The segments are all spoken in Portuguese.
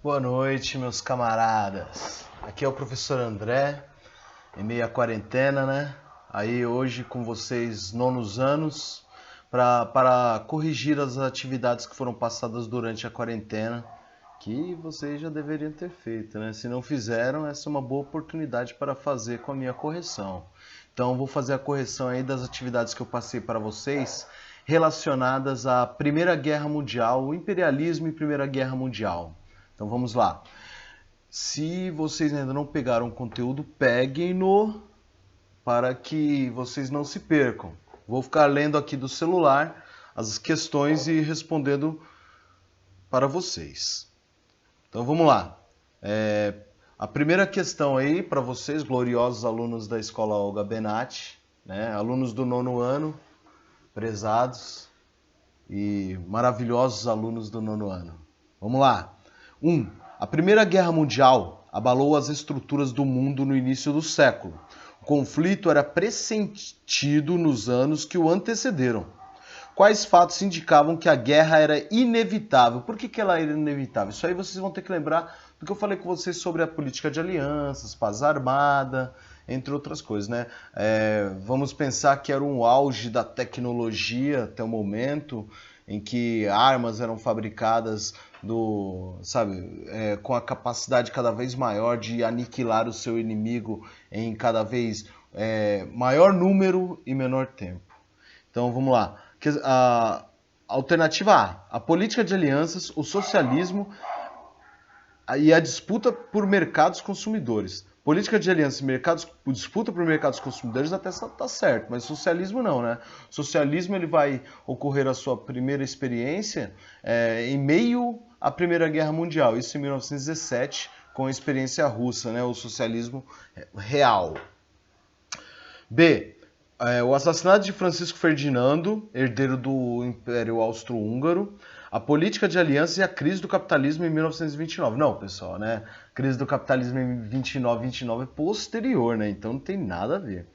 Boa noite, meus camaradas. Aqui é o professor André, em meio à quarentena, né? Aí hoje com vocês, nonos anos, para corrigir as atividades que foram passadas durante a quarentena, que vocês já deveriam ter feito, né? Se não fizeram, essa é uma boa oportunidade para fazer com a minha correção. Então, vou fazer a correção aí das atividades que eu passei para vocês relacionadas à Primeira Guerra Mundial, o imperialismo e Primeira Guerra Mundial. Então vamos lá. Se vocês ainda não pegaram o conteúdo, peguem-no para que vocês não se percam. Vou ficar lendo aqui do celular as questões e respondendo para vocês. Então vamos lá. A primeira questão aí para vocês, gloriosos alunos da Escola Olga Benatti, né? Alunos do nono ano, prezados e maravilhosos alunos do nono ano. Vamos lá. 1. A Primeira Guerra Mundial abalou as estruturas do mundo no início do século. O conflito era pressentido nos anos que o antecederam. Quais fatos indicavam que a guerra era inevitável? Por que ela era inevitável? Isso aí vocês vão ter que lembrar do que eu falei com vocês sobre a política de alianças, paz armada, entre outras coisas, né? Vamos pensar que era um auge da tecnologia até o momento, em que armas eram fabricadas com a capacidade cada vez maior de aniquilar o seu inimigo em cada vez maior número e menor tempo. Então vamos lá. A alternativa A, a política de alianças, o socialismo e a disputa por mercados consumidores. Política de aliança e disputa por mercados consumidores até está certo, mas socialismo não, né? Socialismo ele vai ocorrer a sua primeira experiência em meio à Primeira Guerra Mundial, isso em 1917, com a experiência russa, né? O socialismo real. B. O assassinato de Francisco Ferdinando, herdeiro do Império Austro-Húngaro, a política de alianças e a crise do capitalismo em 1929. Não, pessoal, né? A crise do capitalismo em 29 é posterior, né? Então não tem nada a ver.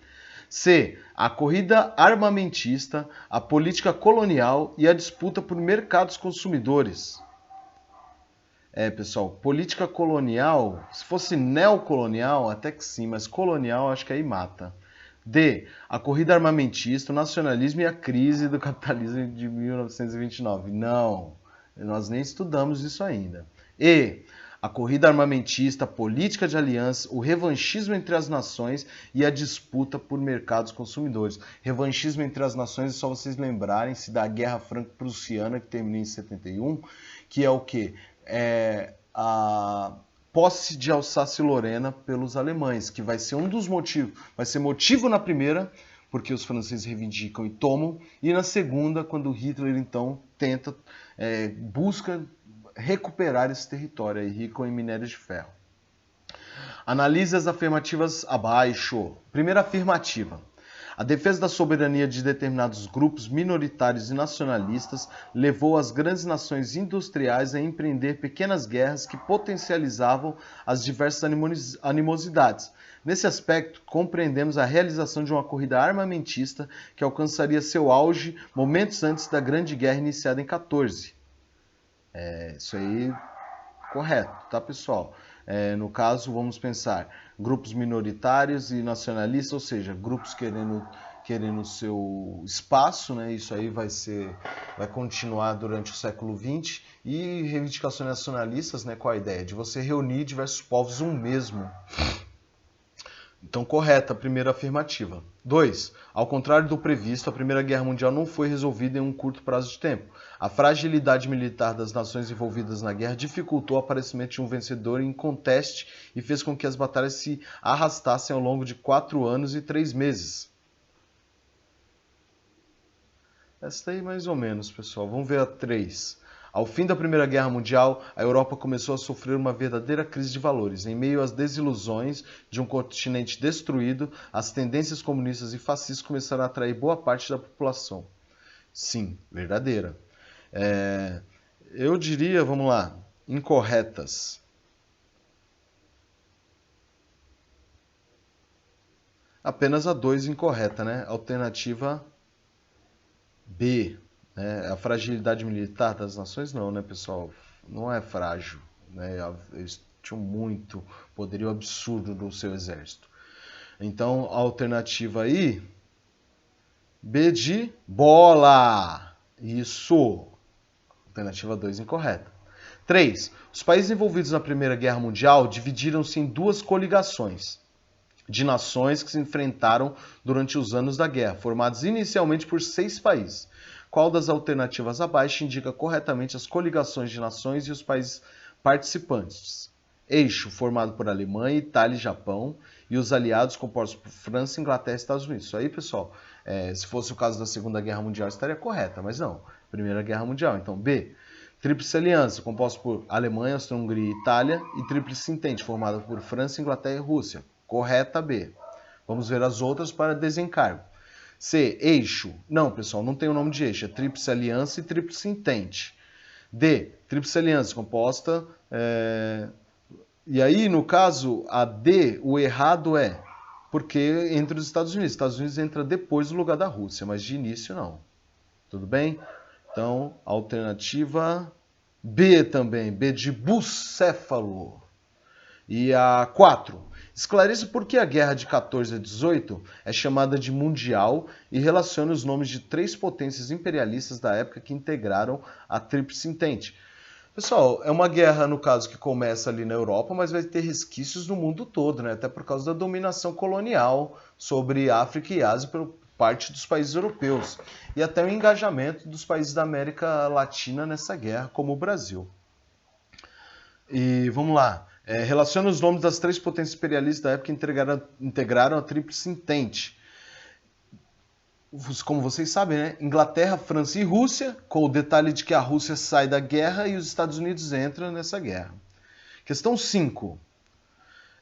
C. A corrida armamentista, a política colonial e a disputa por mercados consumidores. Pessoal, política colonial, se fosse neocolonial, até que sim, mas colonial acho que aí mata. D. A corrida armamentista, o nacionalismo e a crise do capitalismo de 1929. Não, nós nem estudamos isso ainda. E. A corrida armamentista, a política de aliança, o revanchismo entre as nações e a disputa por mercados consumidores. Revanchismo entre as nações é só vocês lembrarem-se da Guerra Franco-Prussiana, que terminou em 71, que é o quê? A posse de Alsácia e Lorena pelos alemães, que vai ser um dos motivos, vai ser motivo na primeira, porque os franceses reivindicam e tomam, e na segunda, quando Hitler então busca recuperar esse território aí, rico em minério de ferro. Analise as afirmativas abaixo. Primeira afirmativa. A defesa da soberania de determinados grupos minoritários e nacionalistas levou as grandes nações industriais a empreender pequenas guerras que potencializavam as diversas animosidades. Nesse aspecto, compreendemos a realização de uma corrida armamentista que alcançaria seu auge momentos antes da Grande Guerra iniciada em 14. Isso aí, correto, tá, pessoal? No caso, vamos pensar grupos minoritários e nacionalistas, ou seja, grupos querendo seu espaço, né? Isso aí vai continuar durante o século XX, e reivindicações nacionalistas, né? Qual a ideia? De você reunir diversos povos um mesmo. Então, correta a primeira afirmativa. 2. Ao contrário do previsto, a Primeira Guerra Mundial não foi resolvida em um curto prazo de tempo. A fragilidade militar das nações envolvidas na guerra dificultou o aparecimento de um vencedor inconteste e fez com que as batalhas se arrastassem ao longo de 4 anos e 3 meses. Essa aí mais ou menos, pessoal. Vamos ver a 3. Ao fim da Primeira Guerra Mundial, a Europa começou a sofrer uma verdadeira crise de valores. Em meio às desilusões de um continente destruído, as tendências comunistas e fascistas começaram a atrair boa parte da população. Sim, verdadeira. Eu diria, vamos lá, incorretas. Apenas a 2 incorreta, né? Alternativa B. A fragilidade militar das nações não, né, pessoal? Não é frágil. né? Eles tinham muito poderio absurdo do seu exército. Então, a alternativa aí, B de bola. Isso. Alternativa 2 incorreta. 3. Os países envolvidos na Primeira Guerra Mundial dividiram-se em duas coligações de nações que se enfrentaram durante os anos da guerra, formados inicialmente por 6 países. Qual das alternativas abaixo indica corretamente as coligações de nações e os países participantes? Eixo, formado por Alemanha, Itália e Japão, e os aliados compostos por França, Inglaterra e Estados Unidos. Isso aí, pessoal, se fosse o caso da Segunda Guerra Mundial, estaria correta, mas não. Primeira Guerra Mundial. Então, B. Tríplice Aliança, composta por Alemanha, Áustria-Hungria e Itália, e Tríplice Entente, formada por França, Inglaterra e Rússia. Correta, B. Vamos ver as outras para desencargo. C. Eixo. Não, pessoal, não tem o nome de eixo. É Tríplice Aliança e Tríplice Entente. D. Tríplice Aliança, composta... E aí, no caso, a D, o errado é porque entre os Estados Unidos. Os Estados Unidos entra depois do lugar da Rússia, mas de início não. Tudo bem? Então, alternativa B também, B de bucéfalo. E a 4. Esclareça por que a guerra de 14 a 18 é chamada de mundial e relaciona os nomes de 3 potências imperialistas da época que integraram a Tríplice Entente. Pessoal, é uma guerra, no caso, que começa ali na Europa, mas vai ter resquícios no mundo todo, né? Até por causa da dominação colonial sobre África e Ásia por parte dos países europeus. E até o engajamento dos países da América Latina nessa guerra, como o Brasil. E vamos lá. Relaciona os nomes das 3 potências imperialistas da época que integraram a Tríplice Entente. Como vocês sabem, né? Inglaterra, França e Rússia, com o detalhe de que a Rússia sai da guerra e os Estados Unidos entram nessa guerra. Questão 5.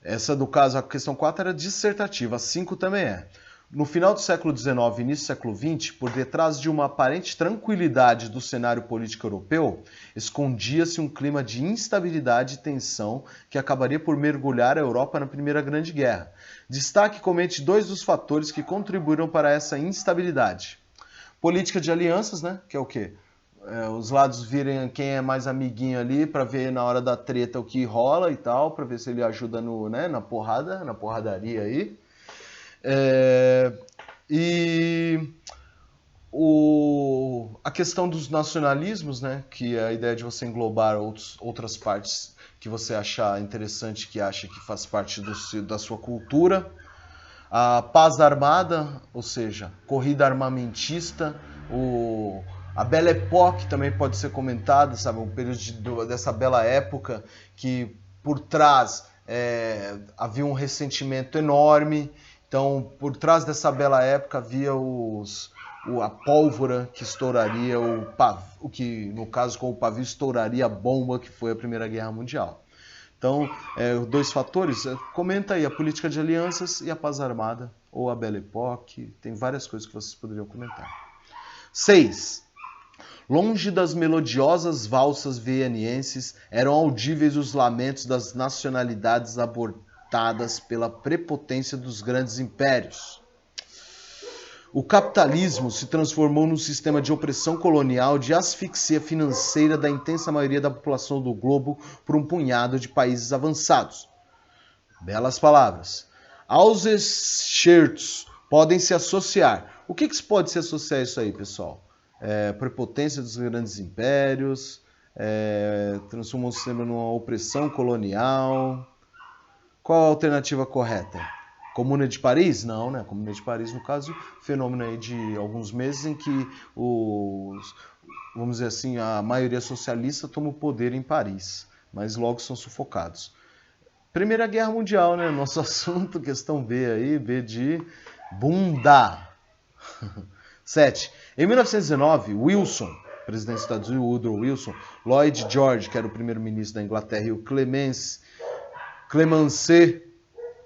Essa, do caso, a questão 4 era dissertativa, a 5 também é. No final do século XIX e início do século XX, por detrás de uma aparente tranquilidade do cenário político europeu, escondia-se um clima de instabilidade e tensão que acabaria por mergulhar a Europa na Primeira Grande Guerra. Destaque e comente 2 dos fatores que contribuíram para essa instabilidade. Política de alianças, né? Que é o quê? Os lados virem quem é mais amiguinho ali para ver na hora da treta o que rola e tal, para ver se ele ajuda na porradaria aí. A questão dos nacionalismos, né, que é a ideia de você englobar outras partes que você achar interessante, que acha que faz parte da sua cultura. A paz armada, ou seja, corrida armamentista, a Belle Époque também pode ser comentada, sabe, um período dessa bela época que por trás havia um ressentimento enorme. Então, por trás dessa bela época havia a pólvora que estouraria, o que, no caso, com o pavio, estouraria a bomba que foi a Primeira Guerra Mundial. Então, 2 fatores, comenta aí a política de alianças e a paz armada, ou a Belle Époque, tem várias coisas que vocês poderiam comentar. 6. Longe das melodiosas valsas vienienses, eram audíveis os lamentos das nacionalidades abortadas pela prepotência dos grandes impérios. O capitalismo se transformou num sistema de opressão colonial, de asfixia financeira da intensa maioria da população do globo por um punhado de países avançados. Belas palavras. Aos excertos podem se associar. O que se pode se associar a isso aí, pessoal? Prepotência dos grandes impérios, transformou o sistema numa opressão colonial. Qual a alternativa correta? Comuna de Paris? Não, né? Comuna de Paris, no caso, fenômeno aí de alguns meses em que vamos dizer assim, a maioria socialista toma o poder em Paris, mas logo são sufocados. Primeira Guerra Mundial, né? Nosso assunto, questão B aí, B de bunda. 7. Em 1919, Wilson, presidente dos Estados Unidos, Woodrow Wilson, Lloyd George, que era o primeiro-ministro da Inglaterra, e o Clemenceau,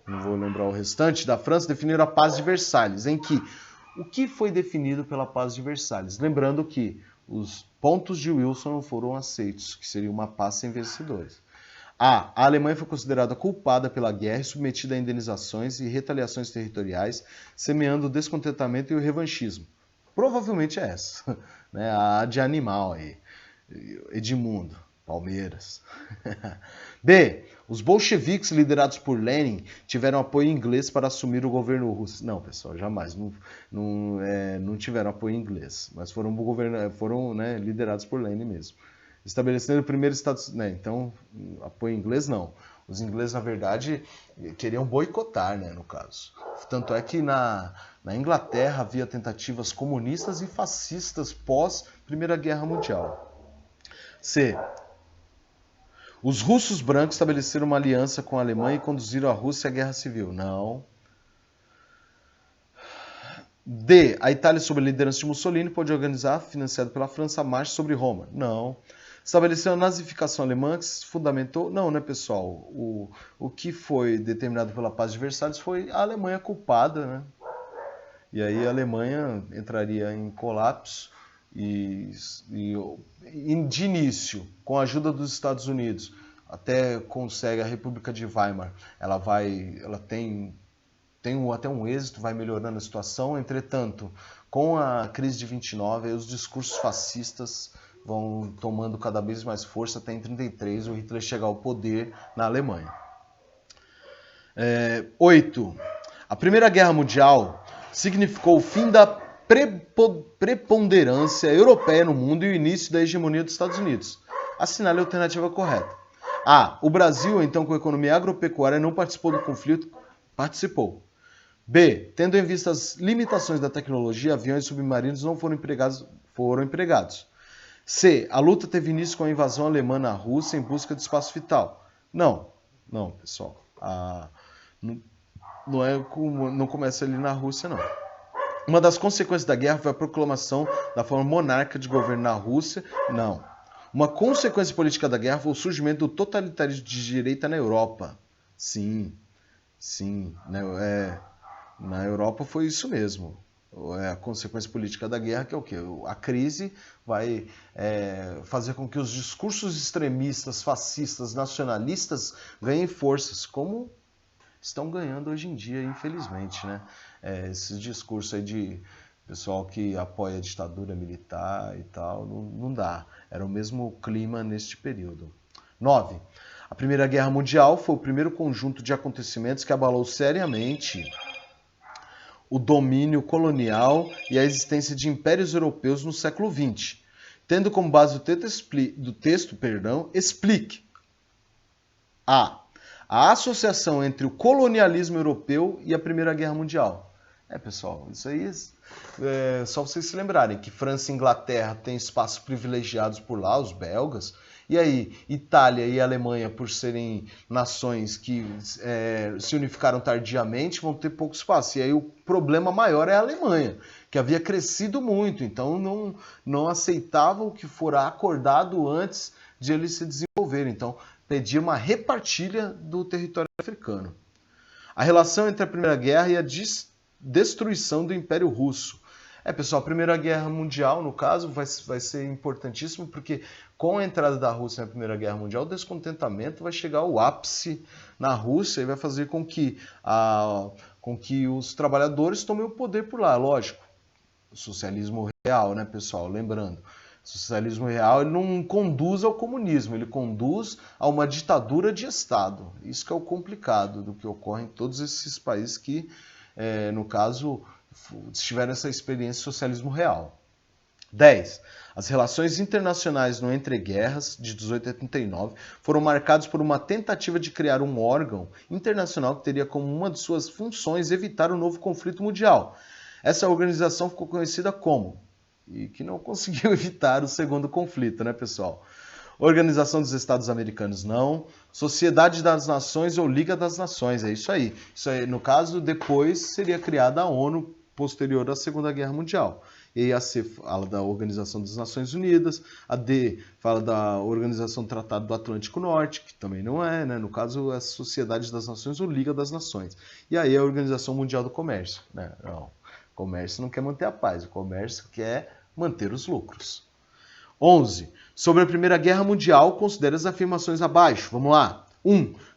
não vou lembrar o restante, da França, definiram a Paz de Versalhes, em que o que foi definido pela Paz de Versalhes? Lembrando que os pontos de Wilson não foram aceitos, que seria uma paz sem vencedores. A Alemanha foi considerada culpada pela guerra e submetida a indenizações e retaliações territoriais, semeando o descontentamento e o revanchismo. Provavelmente é essa, né? A de animal aí, Edmundo. Palmeiras. B. Os bolcheviques liderados por Lenin tiveram apoio inglês para assumir o governo russo. Não, pessoal, jamais. Não tiveram apoio inglês, mas foram liderados por Lenin mesmo. Estabelecendo o primeiro Estado... Né, então, apoio inglês não. Os ingleses, na verdade, queriam boicotar, né, no caso. Tanto é que na Inglaterra havia tentativas comunistas e fascistas pós Primeira Guerra Mundial. C. Os russos brancos estabeleceram uma aliança com a Alemanha e conduziram a Rússia à guerra civil. Não. D. A Itália, sob a liderança de Mussolini, pôde organizar, financiado pela França, a marcha sobre Roma. Não. Estabeleceu a nazificação alemã, que se fundamentou... Não, né, pessoal? O que foi determinado pela Paz de Versalhes foi a Alemanha culpada, né? E aí a Alemanha entraria em colapso e de início, com a ajuda dos Estados Unidos, até consegue a República de Weimar. Ela tem até um êxito, vai melhorando a situação. Entretanto, com a crise de 29, os discursos fascistas vão tomando cada vez mais força. Até em 33, o Hitler chega ao poder na Alemanha. 8. A Primeira Guerra Mundial significou o fim da preponderância europeia no mundo e o início da hegemonia dos Estados Unidos. Assinale a alternativa correta. A. O Brasil, então com economia agropecuária, não participou do conflito. Participou. B. Tendo em vista as limitações da tecnologia, aviões submarinos não foram empregados. C. A luta teve início com a invasão alemã na Rússia em busca de espaço vital. Não, pessoal. Não começa ali na Rússia, não. Uma das consequências da guerra foi a proclamação da forma monárquica de governo na Rússia. Não. Uma consequência política da guerra foi o surgimento do totalitarismo de direita na Europa. Sim. Na Europa foi isso mesmo. A consequência política da guerra, que é o quê? A crise vai fazer com que os discursos extremistas, fascistas, nacionalistas ganhem forças, como estão ganhando hoje em dia, infelizmente, né? Esse discurso aí de pessoal que apoia a ditadura militar e tal, não dá. Era o mesmo clima neste período. 9. A Primeira Guerra Mundial foi o primeiro conjunto de acontecimentos que abalou seriamente o domínio colonial e a existência de impérios europeus no século XX, tendo como base do texto, explique a associação entre o colonialismo europeu e a Primeira Guerra Mundial. Pessoal, isso aí é só vocês se lembrarem que França e Inglaterra têm espaços privilegiados por lá, os belgas, e aí Itália e Alemanha, por serem nações que se unificaram tardiamente, vão ter pouco espaço. E aí o problema maior é a Alemanha, que havia crescido muito, então não aceitava o que fora acordado antes de eles se desenvolverem. Então pedia uma repartilha do território africano. A relação entre a Primeira Guerra e a destruição do Império Russo. Pessoal, a Primeira Guerra Mundial, no caso, vai ser importantíssimo, porque com a entrada da Rússia na Primeira Guerra Mundial, o descontentamento vai chegar ao ápice na Rússia e vai fazer com que os trabalhadores tomem o poder por lá, lógico. O socialismo real, né, pessoal? Lembrando, o socialismo real ele não conduz ao comunismo, ele conduz a uma ditadura de Estado. Isso que é o complicado do que ocorre em todos esses países que, no caso, tiveram essa experiência de socialismo real. 10. As relações internacionais no entreguerras, de 18 a 39, foram marcadas por uma tentativa de criar um órgão internacional que teria como uma de suas funções evitar um novo conflito mundial. Essa organização ficou conhecida como, e que não conseguiu evitar o segundo conflito, né, pessoal? Organização dos Estados Americanos, não. Sociedade das Nações ou Liga das Nações, é isso aí. Isso aí, no caso, depois seria criada a ONU, posterior à Segunda Guerra Mundial. E aí a C fala da Organização das Nações Unidas, a D fala da Organização do Tratado do Atlântico Norte, que também não é, né? No caso, é a Sociedade das Nações ou Liga das Nações. E aí a Organização Mundial do Comércio, né? Não, o comércio não quer manter a paz, o comércio quer manter os lucros. 11. Sobre a Primeira Guerra Mundial, considere as afirmações abaixo. Vamos lá.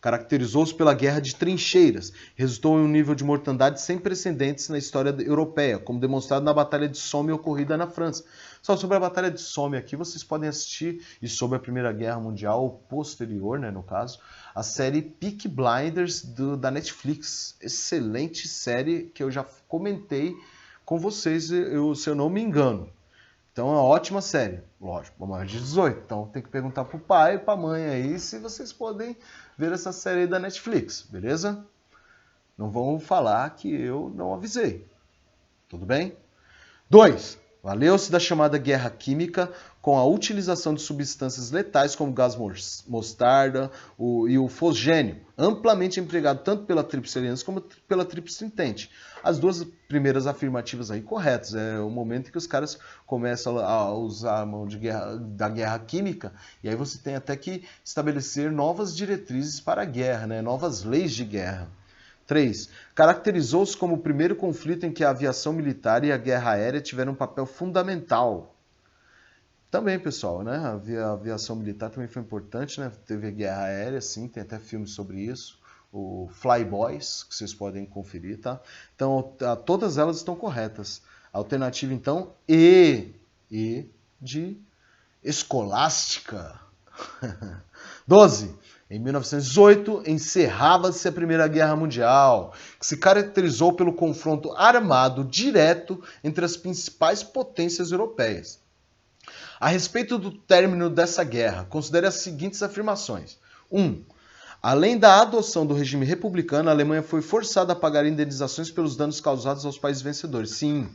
Caracterizou-se pela guerra de trincheiras. Resultou em um nível de mortandade sem precedentes na história europeia, como demonstrado na Batalha de Somme ocorrida na França. Só sobre a Batalha de Somme aqui, vocês podem assistir, e sobre a Primeira Guerra Mundial, ou posterior, né, no caso, a série Peaky Blinders da Netflix. Excelente série que eu já comentei com vocês, se eu não me engano. Então é uma ótima série, lógico, maior de 18. Então tem que perguntar pro pai e pra mãe aí se vocês podem ver essa série aí da Netflix, beleza? Não vão falar que eu não avisei. Tudo bem? 2. Valeu-se da chamada guerra química com a utilização de substâncias letais como gás mostarda e o fosgênio, amplamente empregado tanto pela Tríplice Aliança como pela Tríplice Entente. As duas primeiras afirmativas aí corretas. É o momento em que os caras começam a usar a mão da guerra química, e aí você tem até que estabelecer novas diretrizes para a guerra, né? Novas leis de guerra. 3. Caracterizou-se como o primeiro conflito em que a aviação militar e a guerra aérea tiveram um papel fundamental. Também, pessoal, né? A aviação militar também foi importante, né? Teve a guerra aérea, sim, tem até filmes sobre isso. O Fly Boys, que vocês podem conferir, tá? Então, todas elas estão corretas. A alternativa, então, E de escolástica. 12. Em 1918, encerrava-se a Primeira Guerra Mundial, que se caracterizou pelo confronto armado direto entre as principais potências europeias. A respeito do término dessa guerra, considere as seguintes afirmações. 1. Além da adoção do regime republicano, a Alemanha foi forçada a pagar indenizações pelos danos causados aos países vencedores. Sim,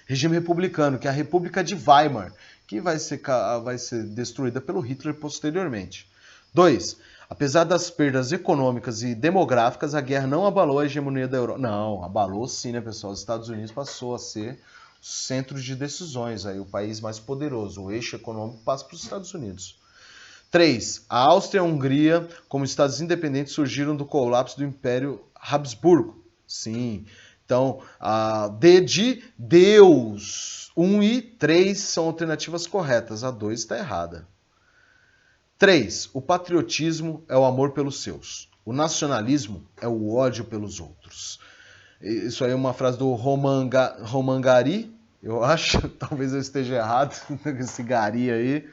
regime republicano, que é a República de Weimar, que vai ser destruída pelo Hitler posteriormente. 2. Apesar das perdas econômicas e demográficas, a guerra não abalou a hegemonia da Europa. Não, abalou sim, né, pessoal? Os Estados Unidos passou a ser o centro de decisões, aí, o país mais poderoso. O eixo econômico passa para os Estados Unidos. 3. A Áustria e a Hungria, como estados independentes, surgiram do colapso do Império Habsburgo. Sim. Então, a D de Deus. 1 e 3 são alternativas corretas. A 2 está errada. 3. O patriotismo é o amor pelos seus. O nacionalismo é o ódio pelos outros. Isso aí é uma frase do Romain Gary, eu acho. Talvez eu esteja errado com esse Gary aí.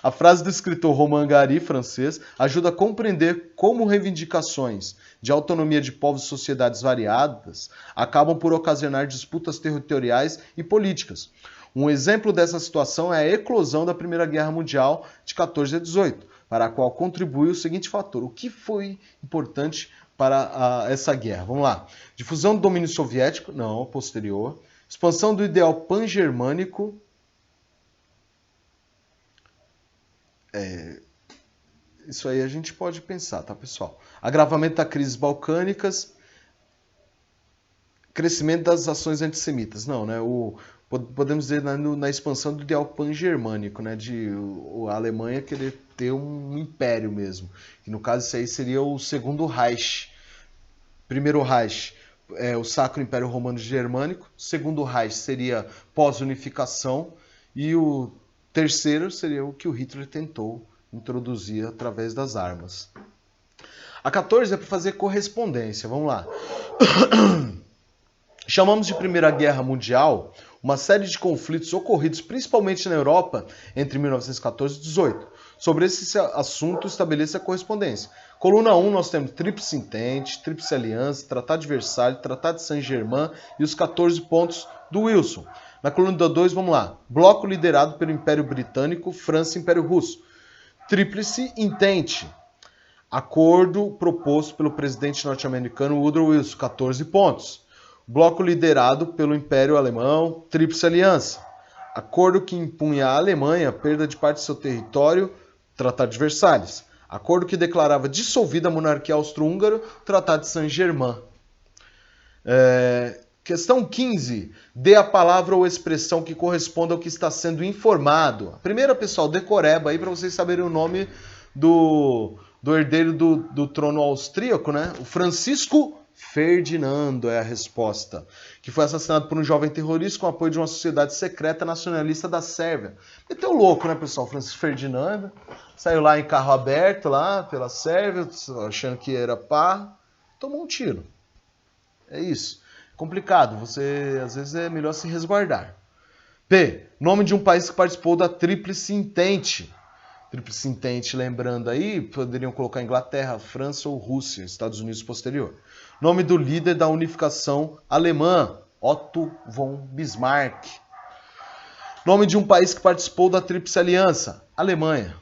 A frase do escritor Romain Gary, francês, ajuda a compreender como reivindicações de autonomia de povos e sociedades variadas acabam por ocasionar disputas territoriais e políticas. Um exemplo dessa situação é a eclosão da Primeira Guerra Mundial de 14 a 18, para a qual contribui o seguinte fator. O que foi importante para essa guerra? Vamos lá. Difusão do domínio soviético? Não, posterior. Expansão do ideal pan-germânico? Isso aí a gente pode pensar, tá, pessoal? Agravamento das crises balcânicas, crescimento das ações antissemitas. Não, né? Podemos dizer na expansão do ideal pan-germânico, né? De a Alemanha querer ter um império mesmo. E no caso, isso aí seria o segundo Reich. Primeiro Reich é o Sacro Império Romano Germânico. Segundo Reich seria pós-unificação. E o terceiro seria o que o Hitler tentou introduzir através das armas. A 14 é para fazer correspondência. Vamos lá. Chamamos de Primeira Guerra Mundial uma série de conflitos ocorridos principalmente na Europa entre 1914 e 18. Sobre esse assunto, estabeleça a correspondência. Coluna 1, nós temos Tríplice Entente, Tríplice Aliança, Tratado de Versalhes, Tratado de Saint-Germain e os 14 pontos do Wilson. Na coluna 2, vamos lá. Bloco liderado pelo Império Britânico, França e Império Russo. Tríplice Entente. Acordo proposto pelo presidente norte-americano Woodrow Wilson, 14 pontos. Bloco liderado pelo Império Alemão, Tríplice Aliança. Acordo que impunha à Alemanha a perda de parte de seu território, Tratado de Versalhes. Acordo que declarava dissolvida a monarquia austro-húngara, Tratado de Saint-Germain. Questão 15. Dê a palavra ou expressão que corresponda ao que está sendo informado. A primeira, pessoal, decoreba aí para vocês saberem o nome do herdeiro do trono austríaco, né? O Francisco Ferdinando é a resposta. Que foi assassinado por um jovem terrorista com apoio de uma sociedade secreta nacionalista da Sérvia. Meteu louco, né, pessoal? Francisco Ferdinando saiu lá em carro aberto, lá pela Sérvia, achando que era pá. Tomou um tiro. É isso. Complicado. Você, às vezes, é melhor se resguardar. P. Nome de um país que participou da Tríplice Entente. Tríplice Entente, lembrando aí, poderiam colocar Inglaterra, França ou Rússia, Estados Unidos posterior. Nome do líder da unificação alemã, Otto von Bismarck. Nome de um país que participou da Tríplice Aliança, Alemanha.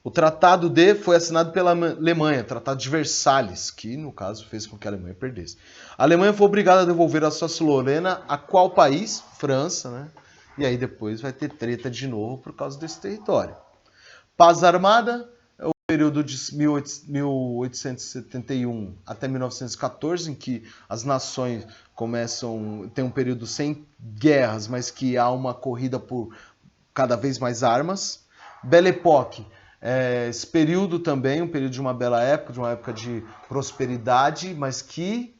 O Tratado foi assinado pela Alemanha, Tratado de Versalhes, que no caso fez com que a Alemanha perdesse. A Alemanha foi obrigada a devolver a Alsácia-Lorena a qual país? França, né? E aí depois vai ter treta de novo por causa desse território. Paz Armada é o período de 1871 até 1914, em que as nações tem um período sem guerras, mas que há uma corrida por cada vez mais armas. Belle Époque, esse período também, um período de uma bela época, de uma época de prosperidade, mas que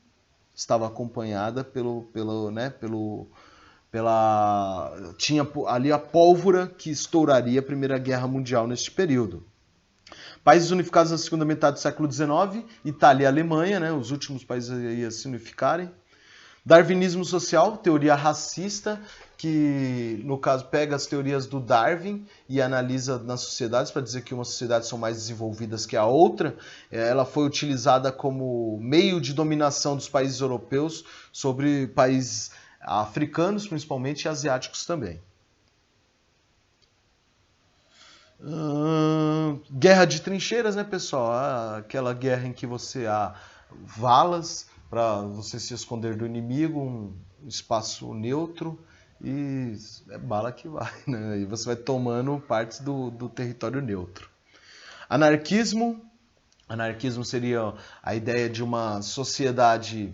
estava acompanhada tinha ali a pólvora que estouraria a Primeira Guerra Mundial neste período. Países unificados na segunda metade do século XIX, Itália e Alemanha, né, os últimos países a se unificarem. Darwinismo social, teoria racista, que no caso pega as teorias do Darwin e analisa nas sociedades para dizer que umas sociedades são mais desenvolvidas que a outra. Ela foi utilizada como meio de dominação dos países europeus sobre países africanos, principalmente, e asiáticos também. Guerra de trincheiras, né, pessoal? Aquela guerra em que você há valas para você se esconder do inimigo, um espaço neutro, e é bala que vai, né? E você vai tomando partes do território neutro. Anarquismo seria a ideia de uma sociedade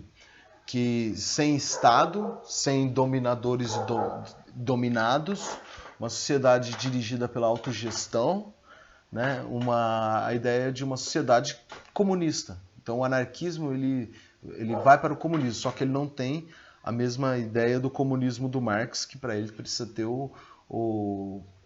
que sem Estado, sem dominadores e dominados, uma sociedade dirigida pela autogestão, né? A ideia de uma sociedade comunista. Então o anarquismo ele vai para o comunismo, só que ele não tem a mesma ideia do comunismo do Marx, que para ele precisa ter o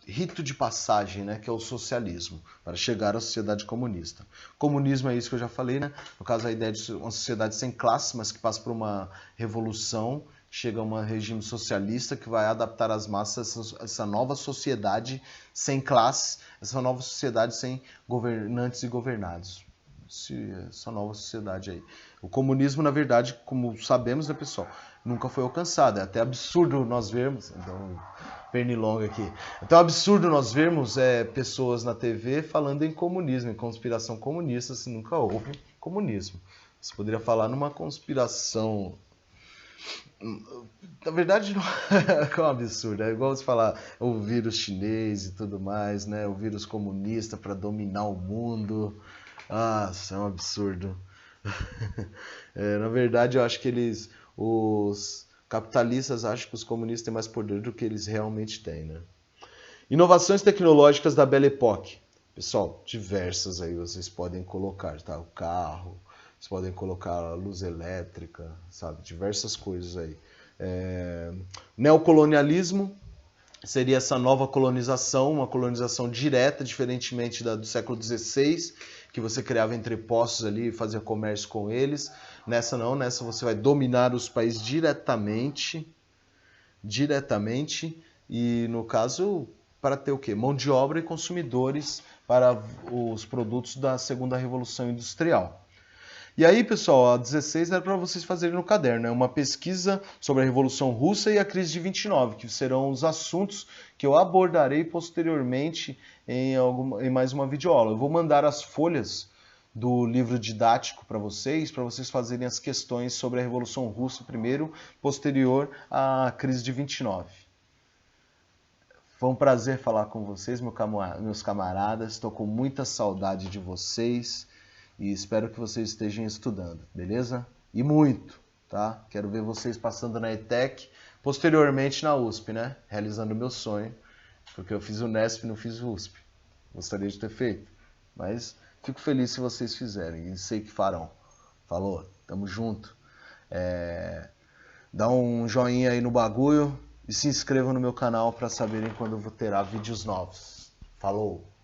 rito de passagem, né, que é o socialismo, para chegar à sociedade comunista. Comunismo é isso que eu já falei, né? No caso, a ideia de uma sociedade sem classes, mas que passa por uma revolução, chega a um regime socialista que vai adaptar as massas a essa nova sociedade sem classes, essa nova sociedade sem governantes e governados. Essa nova sociedade aí. O comunismo, na verdade, como sabemos, né, pessoal, nunca foi alcançado. É até absurdo nós vermos, então, pernilonga aqui. Então é absurdo nós vermos pessoas na TV falando em comunismo, em conspiração comunista, se nunca houve comunismo. Você poderia falar numa conspiração. Na verdade, não é um absurdo. É igual você falar o vírus chinês e tudo mais, né? O vírus comunista para dominar o mundo. Isso é um absurdo. Na verdade, eu acho que os capitalistas acham que os comunistas têm mais poder do que eles realmente têm, né? Inovações tecnológicas da Belle Époque. Pessoal, diversas aí vocês podem colocar, tá? O carro, vocês podem colocar a luz elétrica, sabe? Diversas coisas aí. Neocolonialismo seria essa nova colonização, uma colonização direta, diferentemente do século XVI, que você criava entrepostos ali e fazia comércio com eles. Nessa não, nessa você vai dominar os países diretamente, e no caso, para ter o quê? Mão de obra e consumidores para os produtos da segunda revolução industrial. E aí, pessoal, a 16 era para vocês fazerem no caderno, é uma pesquisa sobre a Revolução Russa e a crise de 29, que serão os assuntos que eu abordarei posteriormente em mais uma videoaula. Eu vou mandar as folhas do livro didático para vocês fazerem as questões sobre a Revolução Russa primeiro, posterior à crise de 29. Foi um prazer falar com vocês, meus camaradas, estou com muita saudade de vocês. E espero que vocês estejam estudando, beleza? E muito, tá? Quero ver vocês passando na ETEC, posteriormente na USP, né? Realizando o meu sonho, porque eu fiz o Unesp e não fiz o USP. Gostaria de ter feito, mas fico feliz se vocês fizerem e sei que farão. Falou! Tamo junto. Dá um joinha aí no bagulho e se inscrevam no meu canal para saberem quando eu vou ter vídeos novos. Falou!